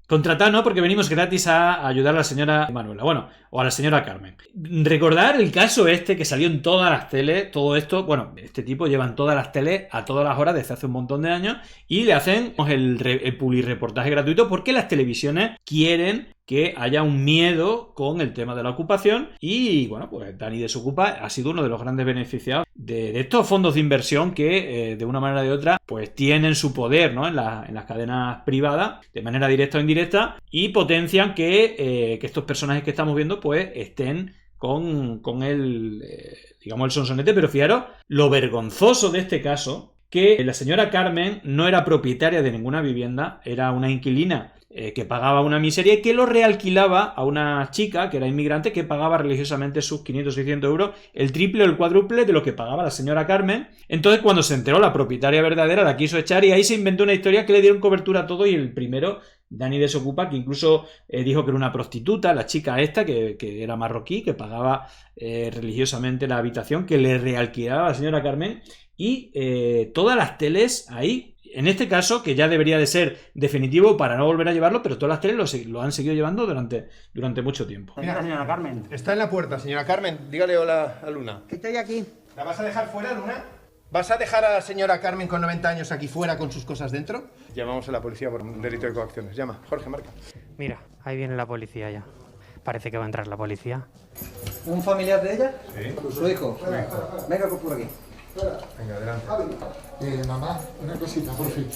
Contratado no, porque venimos gratis a ayudar a la señora Manuela, bueno, o a la señora Carmen. Recordar el caso que salió en todas las teles, todo esto, bueno, este tipo lleva en todas las teles a todas las horas desde hace un montón de años y le hacen el publireportaje gratuito porque las televisiones quieren que haya un miedo con el tema de la ocupación y, bueno, pues Dani Desocupa ha sido uno de los grandes beneficiados de estos fondos de inversión que, de una manera o de otra, pues tienen su poder, ¿no? en las cadenas privadas, de manera directa o indirecta, y potencian que estos personajes que estamos viendo, pues, estén con el, digamos, el sonsonete. Pero fijaros lo vergonzoso de este caso, que la señora Carmen no era propietaria de ninguna vivienda, era una inquilina que pagaba una miseria y que lo realquilaba a una chica que era inmigrante que pagaba religiosamente sus 500 o 600 euros, el triple o el cuádruple de lo que pagaba la señora Carmen. Entonces, cuando se enteró la propietaria verdadera, la quiso echar y ahí se inventó una historia que le dieron cobertura a todo. Y el primero, Dani Desocupa, que incluso dijo que era una prostituta, la chica esta, que era marroquí, que pagaba religiosamente la habitación que le realquilaba a la señora Carmen. Y todas las teles ahí, en este caso, que ya debería de ser definitivo para no volver a llevarlo, pero todas las teles lo han seguido llevando durante mucho tiempo. Mira, señora Carmen. Está en la puerta, señora Carmen. Dígale hola a Luna. Que estoy aquí. ¿La vas a dejar fuera, Luna? ¿Vas a dejar a la señora Carmen con 90 años aquí fuera con sus cosas dentro? Llamamos a la policía por un delito de coacciones. Llama, Jorge, marca. Mira, ahí viene la policía ya. Parece que va a entrar la policía. ¿Un familiar de ella? Sí. ¿Su hijo? Venga, por aquí. Venga, adelante. Mamá, una cosita, por fin.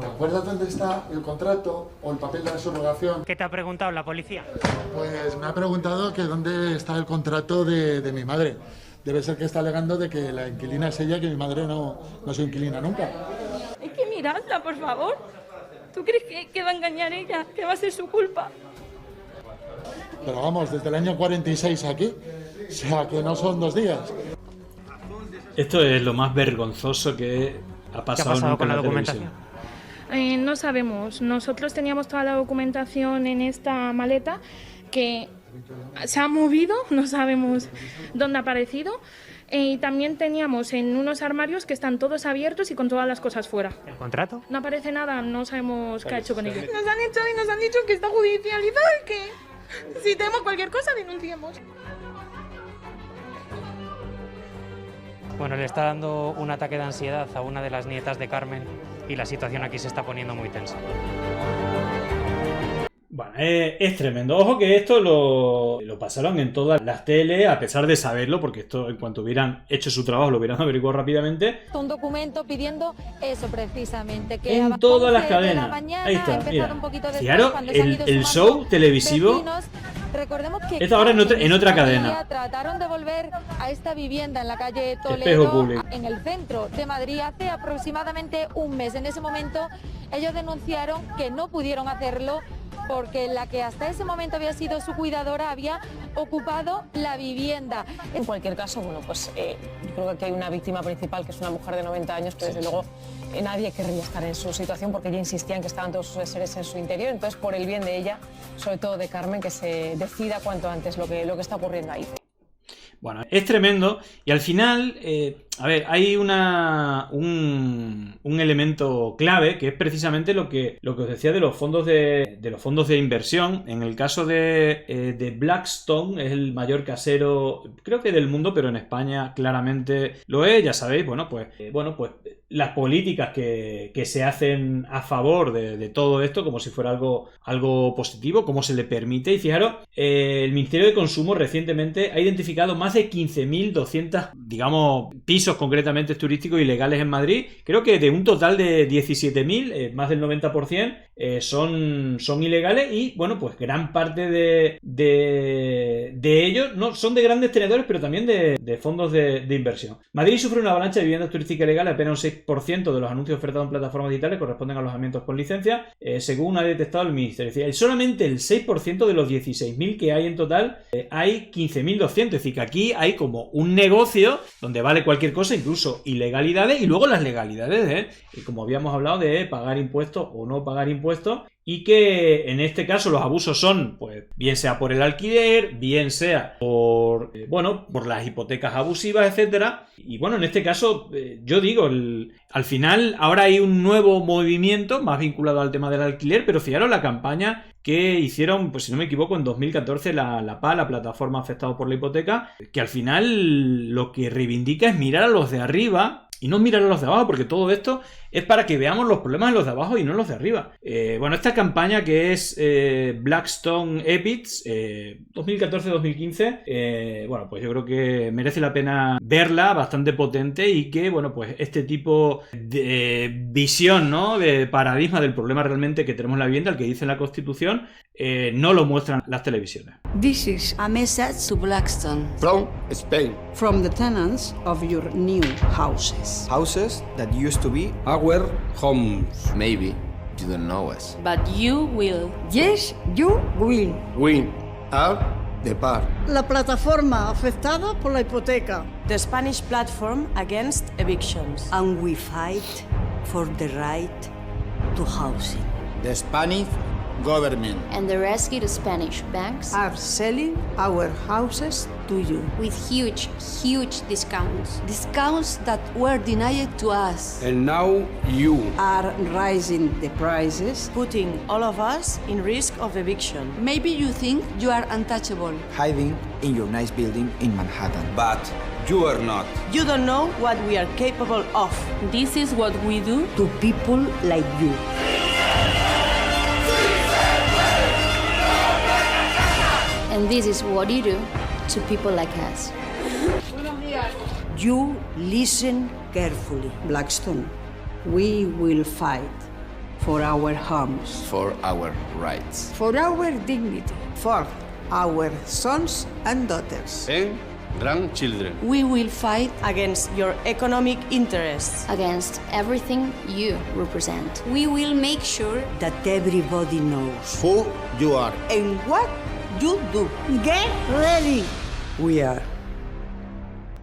¿Te acuerdas dónde está el contrato o el papel de la subrogación? ¿Qué te ha preguntado la policía? Pues me ha preguntado que dónde está el contrato de mi madre. Debe ser que está alegando de que la inquilina es ella, que mi madre no es inquilina nunca. Hay que mirarla, por favor. ¿Tú crees que va a engañar ella? ¿Que va a ser su culpa? Pero vamos, desde el año 46 aquí, o sea que no son 2 días. Esto es lo más vergonzoso que ha pasado nunca con en la la documentación? No sabemos. Nosotros teníamos toda la documentación en esta maleta que se ha movido, no sabemos dónde ha aparecido. Y también teníamos en unos armarios que están todos abiertos y con todas las cosas fuera. ¿El contrato? No aparece nada, no sabemos qué ha hecho con ellos. Nos han dicho que está judicializado y que si tenemos cualquier cosa denunciemos. Bueno, le está dando un ataque de ansiedad a una de las nietas de Carmen y la situación aquí se está poniendo muy tensa. Bueno, es tremendo. Ojo que esto lo pasaron en todas las tele, a pesar de saberlo, porque esto en cuanto hubieran hecho su trabajo lo hubieran averiguado rápidamente. Un documento pidiendo eso precisamente. Que en todas las cadenas. Ahí está, mira. Fijaros, el show televisivo. Vecinos, recordemos que esto ahora en otra cadena. Trataron de volver a esta vivienda en la calle Espejo Toledo, Público, en el centro de Madrid, hace aproximadamente un mes. En ese momento ellos denunciaron que no pudieron hacerlo porque la que hasta ese momento había sido su cuidadora había ocupado la vivienda. En cualquier caso, bueno, pues yo creo que aquí hay una víctima principal, que es una mujer de 90 años, que desde luego nadie querría estar en su situación, porque ella insistía en que estaban todos sus seres en su interior. Entonces, por el bien de ella, sobre todo de Carmen, que se decida cuanto antes lo que está ocurriendo ahí. Bueno, es tremendo y al final, a ver, hay un elemento clave que es precisamente lo que os decía de los fondos de inversión. En el caso de Blackstone, es el mayor casero, creo que del mundo, pero en España claramente lo es. Ya sabéis, bueno, pues las políticas que se hacen a favor de todo esto, como si fuera algo positivo, cómo se le permite. Y fijaros, el Ministerio de Consumo recientemente ha identificado más de 15.200, digamos, pisos concretamente turísticos ilegales en Madrid. Creo que de un total de 17.000, más del 90%, son ilegales. Y bueno, pues gran parte de ellos no son de grandes tenedores, pero también de fondos de inversión. Madrid sufre una avalancha de viviendas turísticas ilegales. Apenas un 6% de los anuncios ofertados en plataformas digitales corresponden a alojamientos con licencia, según ha detectado el Ministerio. Es decir, solamente el 6% de los 16.000 que hay en total, hay 15.200. Es decir, que aquí hay como un negocio donde vale cualquier cosa, incluso ilegalidades, y luego las legalidades, como habíamos hablado, de pagar impuestos o no pagar impuestos. Y que en este caso los abusos son, pues, bien sea por el alquiler, bien sea por las hipotecas abusivas, etcétera. Y bueno, en este caso, yo digo, al final ahora hay un nuevo movimiento más vinculado al tema del alquiler, pero fijaros la campaña que hicieron, pues si no me equivoco, en 2014 la PA, la plataforma afectada por la hipoteca, que al final lo que reivindica es mirar a los de arriba y no mirar a los de abajo, porque todo esto es para que veamos los problemas de los de abajo y no los de arriba. Bueno, esta campaña que es Blackstone EBITS 2014-2015, bueno, pues yo creo que merece la pena verla, bastante potente, y que, bueno, pues este tipo de visión, ¿no?, de paradigma del problema realmente que tenemos en la vivienda, el que dice la Constitución, no lo muestran las televisiones. This is a message to Blackstone. From Spain. From the tenants of your new houses. Houses that used to be our homes. Maybe you don't know us. But you will. Yes, you will. We are the part. La plataforma afectada por la hipoteca. The Spanish platform against evictions. And we fight for the right to housing. The Spanish government and the rescued Spanish banks are selling our houses to you with huge discounts that were denied to us, and now you are raising the prices, putting all of us in risk of eviction. Maybe you think you are untouchable, hiding in your nice building in Manhattan, but you are not. You don't know what we are capable of. This is what we do to people like you. And this is what you do to people like us. You listen carefully, Blackstone. We will fight for our homes. For our rights. For our dignity. For our sons and daughters. And grandchildren. We will fight against your economic interests. Against everything you represent. We will make sure that everybody knows who you are and what you do. Get ready. We are.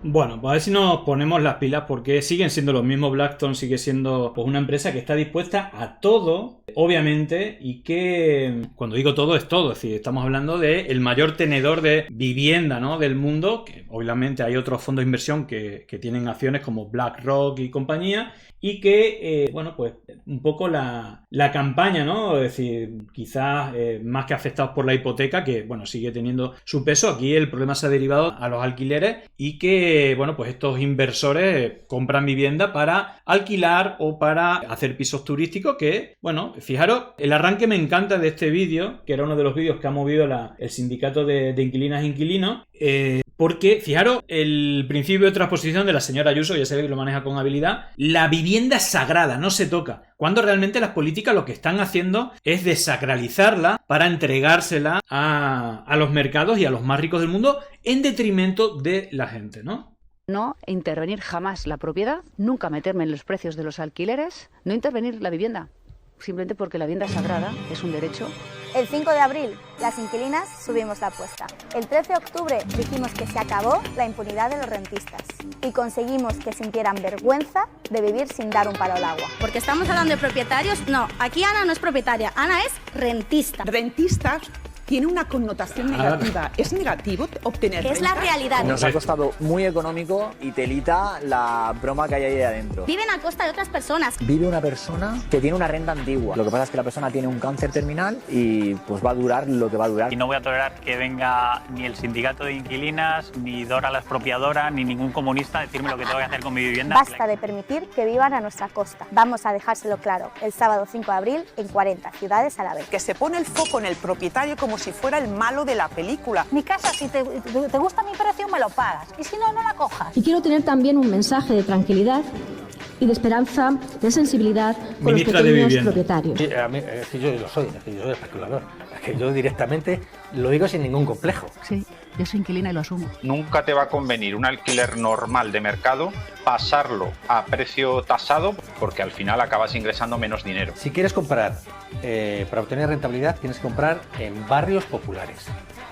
Bueno, pues a ver si nos ponemos las pilas, porque siguen siendo los mismos. Blackstone sigue siendo pues una empresa que está dispuesta a todo, obviamente, y que cuando digo todo es todo, es decir, estamos hablando del mayor tenedor de vivienda, ¿no?, del mundo, que obviamente hay otros fondos de inversión que tienen acciones como BlackRock y compañía, y que, bueno, pues un poco la campaña, ¿no? Es decir, quizás más que afectados por la hipoteca, que, bueno, sigue teniendo su peso. Aquí el problema se ha derivado a los alquileres y que, bueno, pues estos inversores compran vivienda para alquilar o para hacer pisos turísticos que, bueno, fijaros, el arranque me encanta de este vídeo, que era uno de los vídeos que ha movido el sindicato de inquilinas e inquilinos, porque, fijaros, el principio de transposición de la señora Ayuso, ya se ve que lo maneja con habilidad, la vivienda es sagrada, no se toca, cuando realmente las políticas lo que están haciendo es desacralizarla para entregársela a los mercados y a los más ricos del mundo en detrimento de la gente, ¿no? No intervenir jamás la propiedad, nunca meterme en los precios de los alquileres, no intervenir la vivienda, simplemente porque la vivienda es sagrada, es un derecho. El 5 de abril, las inquilinas subimos la apuesta. El 13 de octubre dijimos que se acabó la impunidad de los rentistas y conseguimos que sintieran vergüenza de vivir sin dar un palo al agua. Porque estamos hablando de propietarios, no, aquí Ana no es propietaria, Ana es rentista. Rentistas tiene una connotación negativa. ¿Es negativo obtener Es la realidad. Nos ha costado muy económico y telita la broma que hay ahí adentro. Viven a costa de otras personas. Vive una persona que tiene una renta antigua. Lo que pasa es que la persona tiene un cáncer terminal y pues va a durar lo que va a durar. Y no voy a tolerar que venga ni el sindicato de inquilinas, ni Dora la expropiadora, ni ningún comunista a decirme lo que tengo que hacer con mi vivienda. Basta de permitir que vivan a nuestra costa. Vamos a dejárselo claro el sábado 5 de abril en 40 ciudades a la vez. Que se pone el foco en el propietario como si fuera el malo de la película. Mi casa, si te gusta mi precio, me lo pagas. Y si no, no la cojas. Y quiero tener también un mensaje de tranquilidad y de esperanza, de sensibilidad con los pequeños propietarios. Sí, a mí, es que yo lo soy, es que yo soy especulador. Es que yo directamente lo digo sin ningún complejo. Sí, yo soy inquilina y lo asumo. Nunca te va a convenir un alquiler normal de mercado pasarlo a precio tasado porque al final acabas ingresando menos dinero. Si quieres comprar para obtener rentabilidad, tienes que comprar en barrios populares,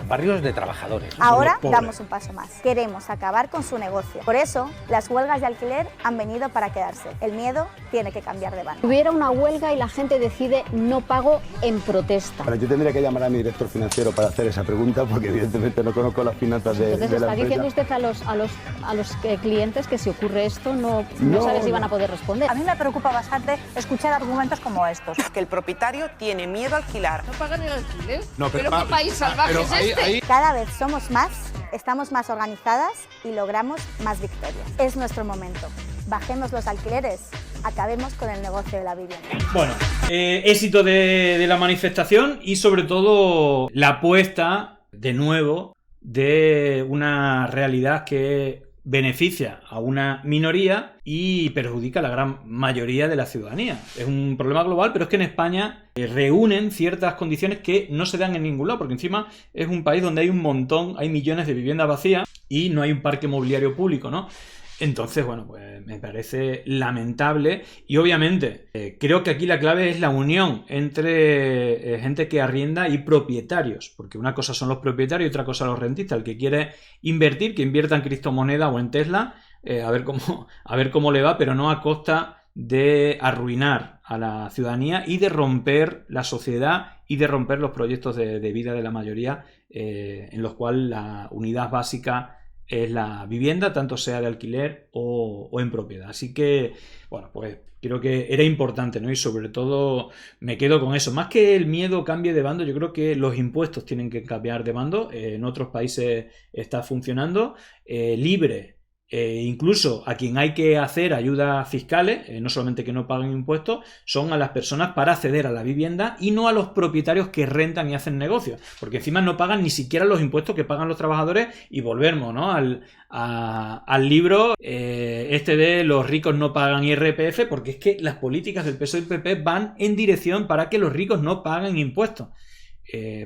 barrios de trabajadores. Ahora damos un paso más. Queremos acabar con su negocio. Por eso, las huelgas de alquiler han venido para quedarse. El miedo tiene que cambiar de bando. Hubiera una huelga y la gente decide no pago en protesta. Pero yo tendría que llamar a mi director financiero para hacer esa pregunta porque evidentemente no conozco las finanzas de la empresa. ¿Está diciendo usted a los clientes que si ocurre esto no sabe si van a poder responder? A mí me preocupa bastante escuchar argumentos como estos. Que el propietario tiene miedo a alquilar. ¿No pagan el alquiler? No, ¿Pero qué país salvaje es este? Cada vez somos más, estamos más organizadas y logramos más victorias. Es nuestro momento. Bajemos los alquileres, acabemos con el negocio de la vivienda. Bueno, éxito de la manifestación y sobre todo la apuesta, de nuevo, de una realidad que beneficia a una minoría y perjudica a la gran mayoría de la ciudadanía. Es un problema global, pero es que en España reúnen ciertas condiciones que no se dan en ningún lado, porque encima es un país donde hay millones de viviendas vacías y no hay un parque mobiliario público, ¿no? Entonces, bueno, pues me parece lamentable y obviamente creo que aquí la clave es la unión entre gente que arrienda y propietarios, porque una cosa son los propietarios y otra cosa los rentistas. El que quiere invertir, que invierta en criptomoneda o en Tesla, a ver cómo le va, pero no a costa de arruinar a la ciudadanía y de romper la sociedad y de romper los proyectos de vida de la mayoría, en los cuales la unidad básica es la vivienda, tanto sea de alquiler o en propiedad. Así que, bueno, pues creo que era importante, ¿no? Y sobre todo me quedo con eso. Más que el miedo cambie de bando, yo creo que los impuestos tienen que cambiar de bando. En otros países está funcionando libre. Incluso a quien hay que hacer ayudas fiscales, no solamente que no paguen impuestos, son a las personas para acceder a la vivienda y no a los propietarios que rentan y hacen negocios, porque encima no pagan ni siquiera los impuestos que pagan los trabajadores. Y volvemos, ¿no?, al libro de los ricos no pagan IRPF, porque es que las políticas del PSOE y el PP van en dirección para que los ricos no paguen impuestos,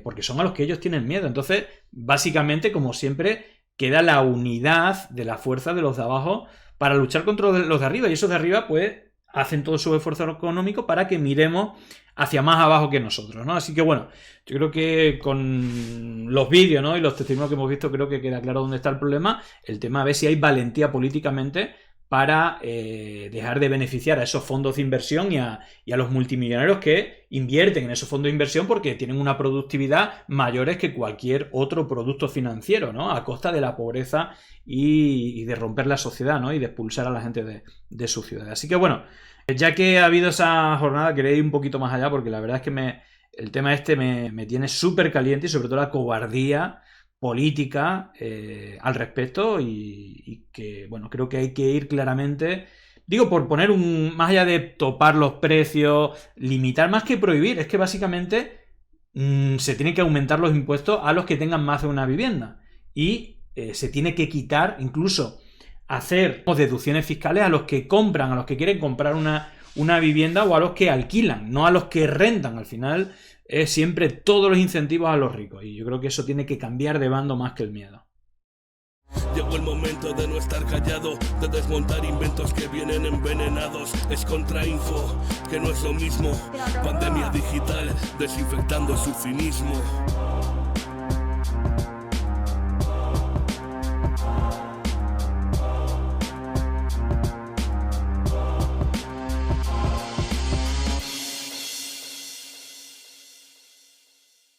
porque son a los que ellos tienen miedo. Entonces, básicamente, como siempre, queda la unidad de la fuerza de los de abajo para luchar contra los de arriba, y esos de arriba pues hacen todo su esfuerzo económico para que miremos hacia más abajo que nosotros, ¿no? Así que bueno, yo creo que con los vídeos, ¿no?, y los testimonios que hemos visto, creo que queda claro dónde está el problema. El tema, a ver si hay valentía políticamente para dejar de beneficiar a esos fondos de inversión y a los multimillonarios que invierten en esos fondos de inversión porque tienen una productividad mayores que cualquier otro producto financiero, ¿no?, a costa de la pobreza y de romper la sociedad, ¿no?, y de expulsar a la gente de su ciudad. Así que bueno, ya que ha habido esa jornada, quería ir un poquito más allá porque la verdad es que el tema me tiene súper caliente y sobre todo la cobardía política al respecto y que, bueno, creo que hay que ir claramente, digo, por poner más allá de topar los precios, limitar más que prohibir, es que básicamente se tienen que aumentar los impuestos a los que tengan más de una vivienda y se tiene que quitar, incluso hacer deducciones fiscales a los que compran, a los que quieren comprar una vivienda o a los que alquilan, no a los que rentan. Al final es siempre todos los incentivos a los ricos y yo creo que eso tiene que cambiar de bando más que el miedo. Llegó el momento de no estar callado, de desmontar inventos que vienen envenenados. Es contrainfo, que no es lo mismo. Pandemia digital, desinfectando su cinismo.